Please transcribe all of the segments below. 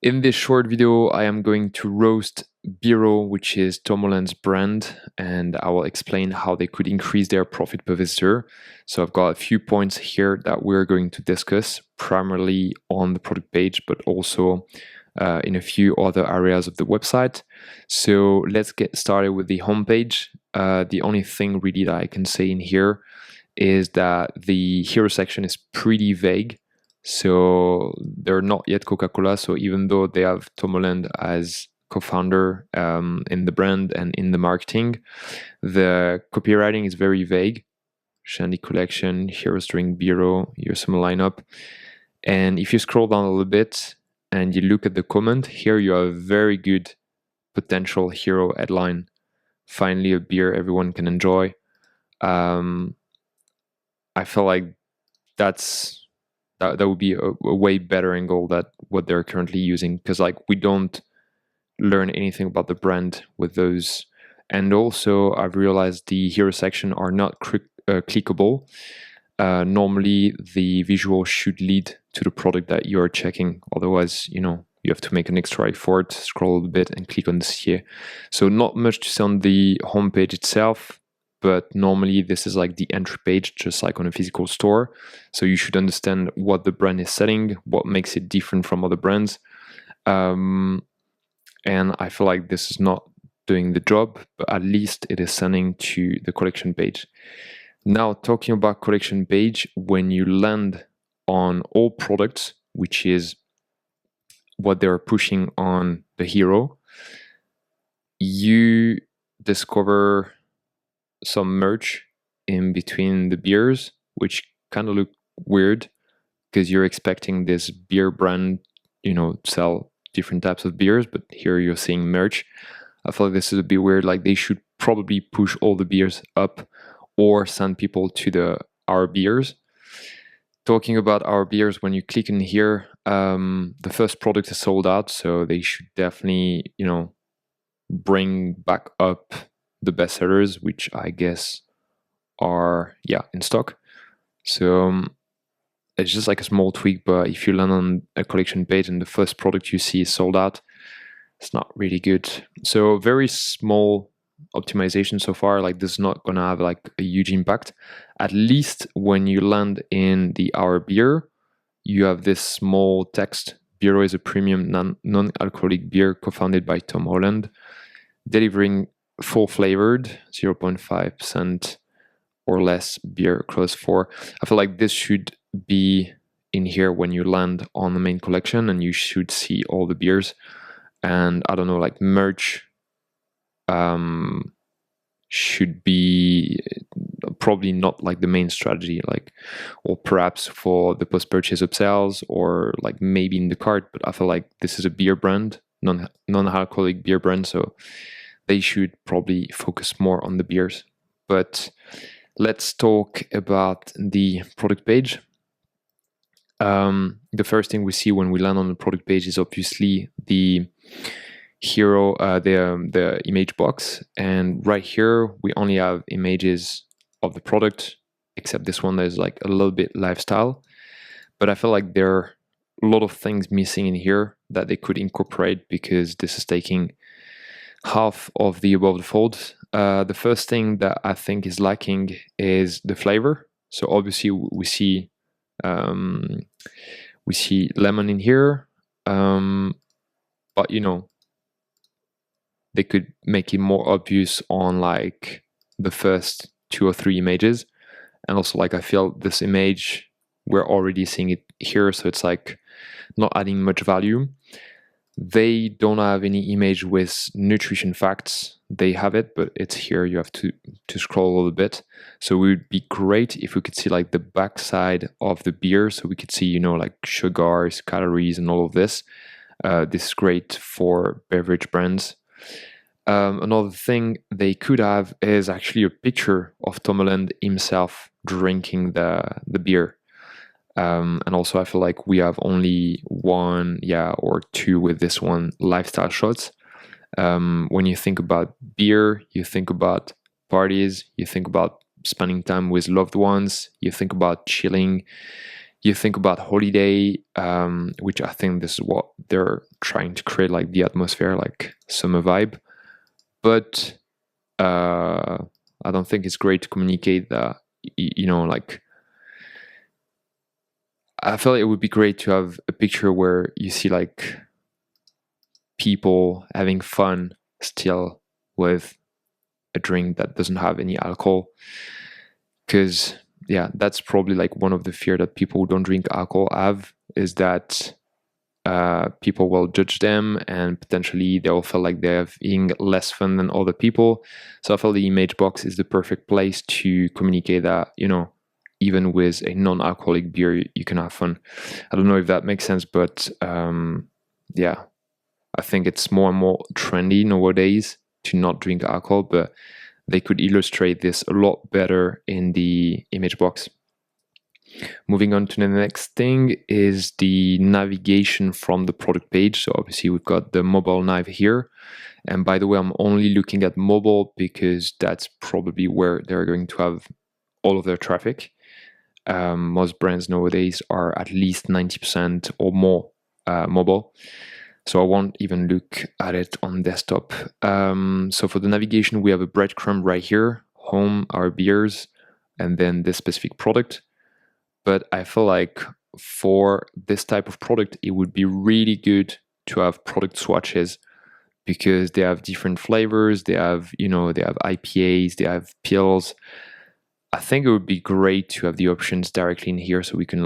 In this short video, I am going to roast Bero, which is Tom Holland's brand, and I will explain how they could increase their profit per visitor. So I've got a few points here that we're going to discuss, primarily on the product page, but also in a few other areas of the website. So let's get started with the homepage. The only thing really that I can say in here is that the hero section is pretty vague. So they're not yet Coca-Cola. So even though they have Tom Holland as co-founder in the brand and in the marketing, the copywriting is very vague. Shandy collection, heroes during Bero, your summer lineup. And if you scroll down a little bit and you look at the comment, here you have a very good potential hero headline. Finally, a beer everyone can enjoy. I feel like that would be a way better angle than what they're currently using, because like we don't learn anything about the brand with those. And also I've realized the hero section are not clickable. Normally the visual should lead to the product that you are checking. Otherwise, you have to make an extra effort, scroll a bit and click on this here. So not much to say on the homepage itself, but normally this is like the entry page, just like on a physical store. So you should understand what the brand is selling, what makes it different from other brands. And I feel like this is not doing the job, but at least it is sending to the collection page. Now, talking about collection page, when you land on all products, which is what they're pushing on the hero, you discover some merch in between the beers, which kind of look weird because you're expecting this beer brand, sell different types of beers, but here you're seeing merch. I feel like this is a bit weird. Like they should probably push all the beers up or send people to our beers. Talking about our beers, when you click in here, the first product is sold out, so they should definitely, bring back up the best sellers, which I guess are in stock. So it's just like a small tweak, but if you land on a collection page and the first product you see is sold out, it's not really good. So very small optimization so far. Like this is not gonna have like a huge impact. At least when you land in the Our Beer, you have this small text: Bero is a premium non-alcoholic beer co-founded by Tom Holland, delivering full flavored 0.5% or less beer close 4. I feel like this should be in here when you land on the main collection, and you should see all the beers. And I don't know, like merch should be probably not like the main strategy, like, or perhaps for the post-purchase upsells, or like maybe in the cart. But I feel like this is a beer brand, non-alcoholic beer brand, so they should probably focus more on the beers. But let's talk about the product page. The first thing we see when we land on the product page is obviously the hero, the image box. And right here, we only have images of the product, except this one that is like a little bit lifestyle. But I feel like there are a lot of things missing in here that they could incorporate, because this is taking half of the above the fold. The first thing that I think is lacking is the flavor. So obviously we see lemon in here, but they could make it more obvious on like the first 2 or 3 images. And also, like, I feel this image, we're already seeing it here, so it's like not adding much value. They don't have any image with nutrition facts. They have it, but it's here. You have to scroll a little bit. So it would be great if we could see like the backside of the beer, so we could see, like sugars, calories, and all of this. This is great for beverage brands. Another thing they could have is actually a picture of Tom Holland himself drinking the beer. And also I feel like we have only 1 or 2 with this one lifestyle shots. When you think about beer, you think about parties, you think about spending time with loved ones, you think about chilling, You think about holiday, which I think this is what they're trying to create, like the atmosphere, like summer vibe. But I don't think it's great to communicate that, like, I feel like it would be great to have a picture where you see like people having fun still with a drink that doesn't have any alcohol. Because yeah, that's probably like one of the fear that people who don't drink alcohol have, is that people will judge them and potentially they'll feel like they're having less fun than other people. So I feel the image box is the perfect place to communicate that, even with a non-alcoholic beer, you can have fun. I don't know if that makes sense, but yeah, I think it's more and more trendy nowadays to not drink alcohol, but they could illustrate this a lot better in the image box. Moving on to the next thing is the navigation from the product page. So obviously we've got the mobile nav here. And by the way, I'm only looking at mobile because that's probably where they're going to have all of their traffic. Most brands nowadays are at least 90% or more mobile. So I won't even look at it on desktop. So for the navigation, we have a breadcrumb right here, home, our beers, and then this specific product. But I feel like for this type of product, it would be really good to have product swatches, because they have different flavors. They have, they have IPAs, they have pills. I think it would be great to have the options directly in here, so we can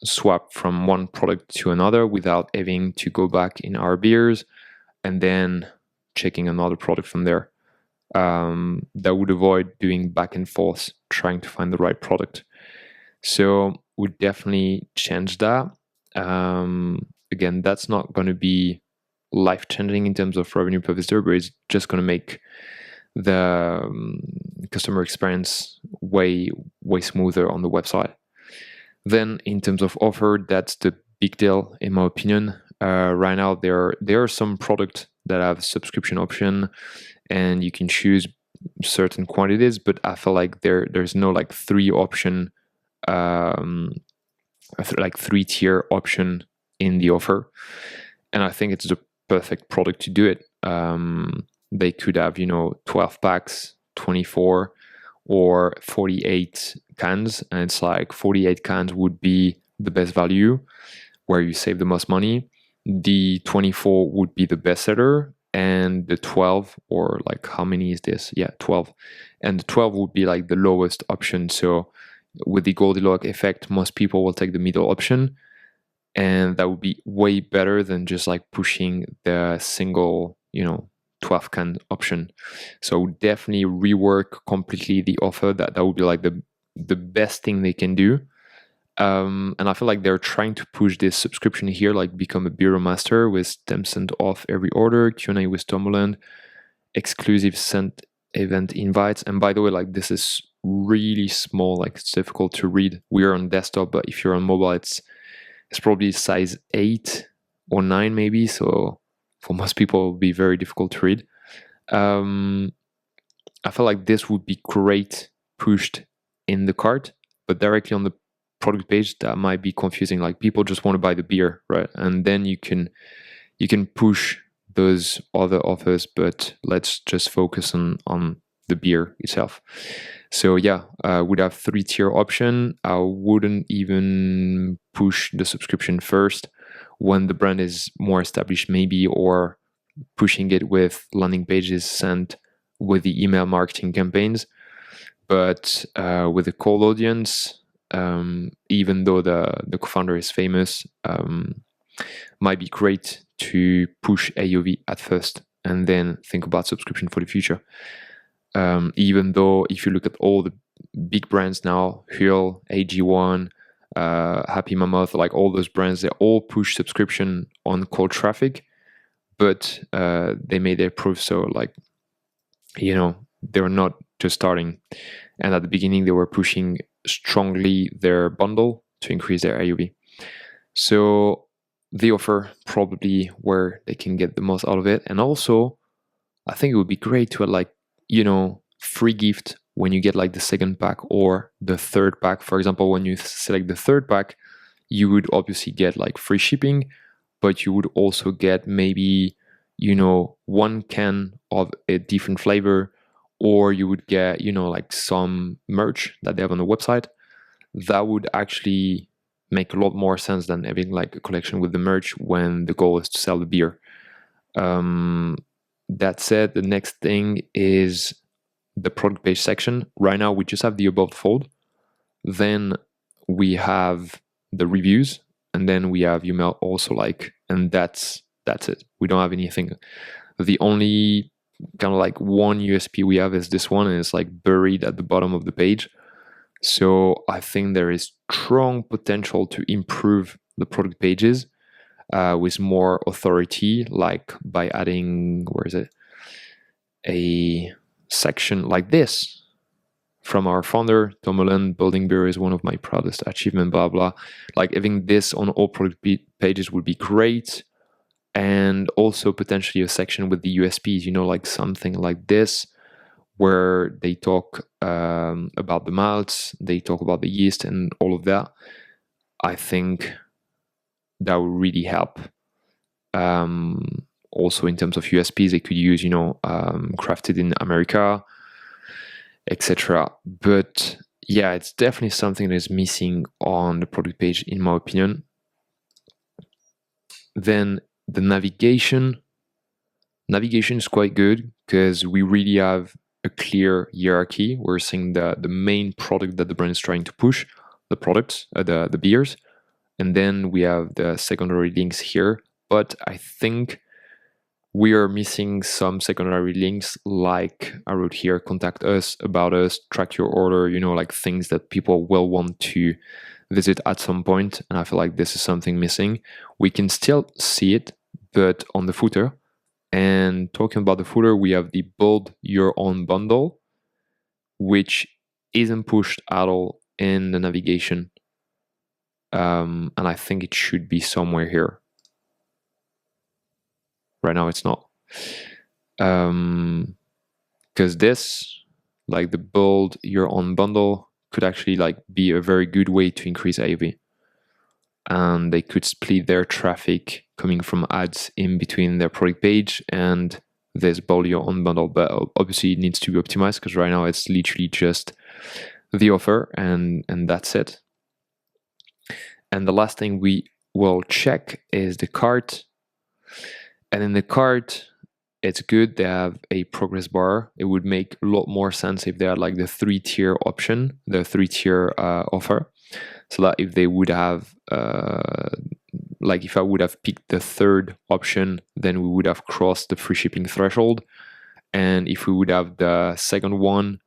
swap from one product to another without having to go back in our beers and then checking another product from there. That would avoid doing back and forth trying to find the right product. So we definitely change that. Again, that's not going to be life-changing in terms of revenue per visitor, but it's just going to make the customer experience way smoother on the website. Then in terms of offer, that's the big deal in my opinion. Right now there are some products that have subscription option and you can choose certain quantities, but I feel like there's no like three tier option in the offer, and I think it's the perfect product to do it. They could have 12 packs, 24 or 48 cans, and it's like 48 cans would be the best value where you save the most money. The 24 would be the best seller, and the 12, or like how many is this? Yeah, 12. And the 12 would be like the lowest option. So with the Goldilocks effect, most people will take the middle option, and that would be way better than just like pushing the single 12 can option. So definitely rework completely the offer. That would be like the best thing they can do. And I feel like they're trying to push this subscription here, like become a Bero master with 10% off every order, Q&A with Tom Holland, exclusive sent event invites. And by the way, like this is really small, like it's difficult to read. We are on desktop, but if you're on mobile, it's probably size 8 or 9 maybe. So for most people, it will be very difficult to read. I feel like this would be great pushed in the cart, but directly on the product page, that might be confusing. Like people just want to buy the beer, right? And then you can push those other offers, but let's just focus on the beer itself. So yeah, would have 3-tier option. I wouldn't even push the subscription first. When the brand is more established maybe, or pushing it with landing pages sent with the email marketing campaigns. But with the cold audience, even though the co-founder is famous, might be great to push AOV at first and then think about subscription for the future. Even though if you look at all the big brands now, Huel, AG1, Happy Mammoth, like all those brands, they all push subscription on cold traffic, but they made their proof. So like, they're not just starting. And at the beginning, they were pushing strongly their bundle to increase their AOV. So the offer probably where they can get the most out of it. And also, I think it would be great to have like, free gift when you get like the second pack or the third pack. For example, when you select the third pack, you would obviously get like free shipping, but you would also get maybe, one can of a different flavor, or you would get, like some merch that they have on the website. That would actually make a lot more sense than having like a collection with the merch when the goal is to sell the beer. That said, the next thing is the product page section. Right now, we just have the above fold. Then we have the reviews, and then we have email also like, and that's it. We don't have anything. The only kind of like one USP we have is this one, and it's like buried at the bottom of the page. So I think there is strong potential to improve the product pages with more authority, like by adding, a section like this from our founder, Tom Holland. Building Bero is one of my proudest achievements, blah, blah. Like having this on all product pages would be great. And also potentially a section with the USPs, like something like this, where they talk about the malts, they talk about the yeast and all of that. I think that would really help. Also in terms of USPs, they could use, crafted in America, etc. But yeah, it's definitely something that is missing on the product page, in my opinion. Then the navigation is quite good because we really have a clear hierarchy. We're seeing the main product that the brand is trying to push, the products, the beers, and then we have the secondary links here. But I think we are missing some secondary links, like I wrote here: contact us, about us, track your order, like things that people will want to visit at some point. And I feel like this is something missing. We can still see it, but on the footer. And talking about the footer, we have the build your own bundle, which isn't pushed at all in the navigation. And I think it should be somewhere here. Right now it's not. Because this, like the build your own bundle, could actually like be a very good way to increase AOV. And they could split their traffic coming from ads in between their product page and this build your own bundle. But obviously it needs to be optimized, because right now it's literally just the offer and that's it. And the last thing we will check is the cart. And in the cart, it's good they have a progress bar. It would make a lot more sense if they had like the 3-tier option, the 3-tier offer. So that if they would have, like if I would have picked the third option, then we would have crossed the free shipping threshold. And if we would have the second one,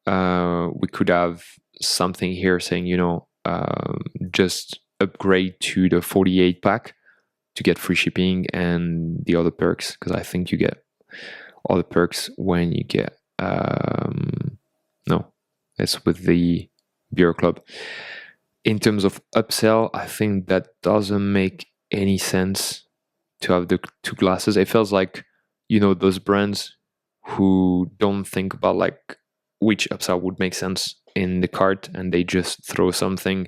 we could have something here saying, just upgrade to the 48 pack to get free shipping and the other perks, because I think you get other perks when you get, no, it's with the Beer Club. In terms of upsell, I think that doesn't make any sense to have the 2 glasses. It feels like, those brands who don't think about like which upsell would make sense in the cart, and they just throw something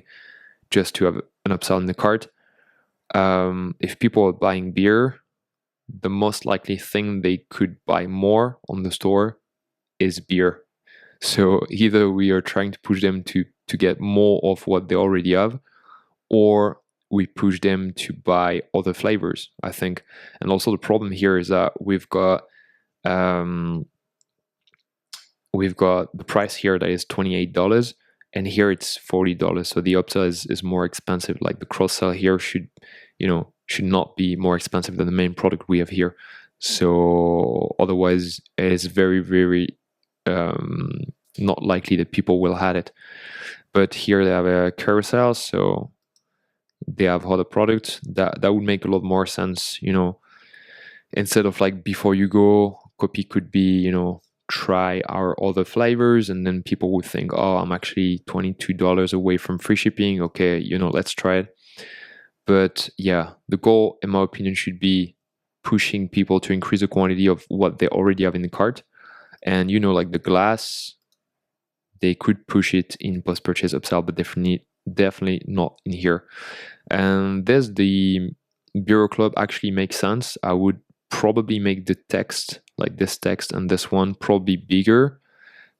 just to have an upsell in the cart. If people are buying beer, the most likely thing they could buy more on the store is beer. So either we are trying to push them to get more of what they already have, or we push them to buy other flavors, I think. And also the problem here is that we've got the price here that is $28, and here it's $40. So the upsell is more expensive. Like the cross sell here should not be more expensive than the main product we have here. So otherwise it's very, very not likely that people will have it. But here they have a carousel, so they have other products. That would make a lot more sense, instead of like before you go, copy could be, try our other flavors, and then people would think, oh, I'm actually $22 away from free shipping. Okay, let's try it. But yeah, the goal, in my opinion, should be pushing people to increase the quantity of what they already have in the cart. And like the glass, they could push it in post-purchase upsell, but definitely not in here. And there's the Bero Club actually makes sense. I would probably make the text, like this text and this one, probably bigger,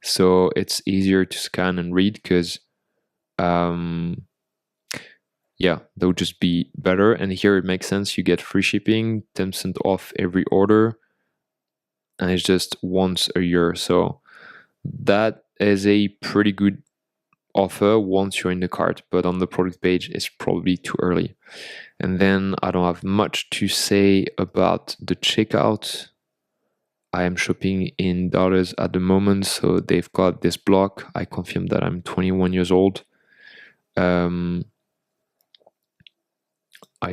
so it's easier to scan and read, because yeah, that would just be better. And here it makes sense. You get free shipping, 10% off every order, and it's just once a year. So that is a pretty good offer once you're in the cart, but on the product page it's probably too early. And then I don't have much to say about the checkout. I am shopping in dollars at the moment, so they've got this block. I confirm that I'm 21 years old. I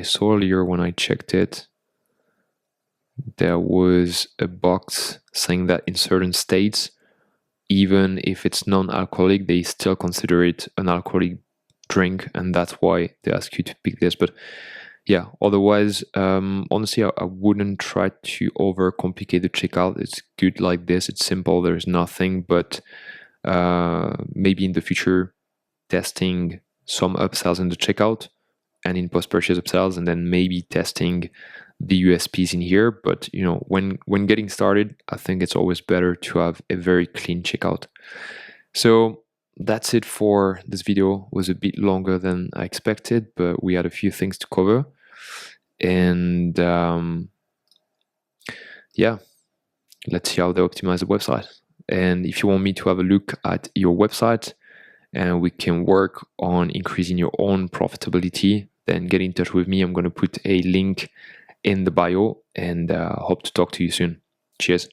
saw earlier when I checked it, there was a box saying that in certain states, even if it's non-alcoholic, they still consider it an alcoholic drink, and that's why they ask you to pick this. But yeah, otherwise, honestly, I wouldn't try to overcomplicate the checkout. It's good like this. It's simple. There's nothing, but maybe in the future, testing some upsells in the checkout and in post-purchase upsells, and then maybe testing the USPs in here. But you know, when getting started, I think it's always better to have a very clean checkout. So that's it for this video. It was a bit longer than I expected, but we had a few things to cover. And yeah, let's see how they optimize the website. And if you want me to have a look at your website and we can work on increasing your own profitability, then get in touch with me. I'm going to put a link in the bio, and hope to talk to you soon. Cheers.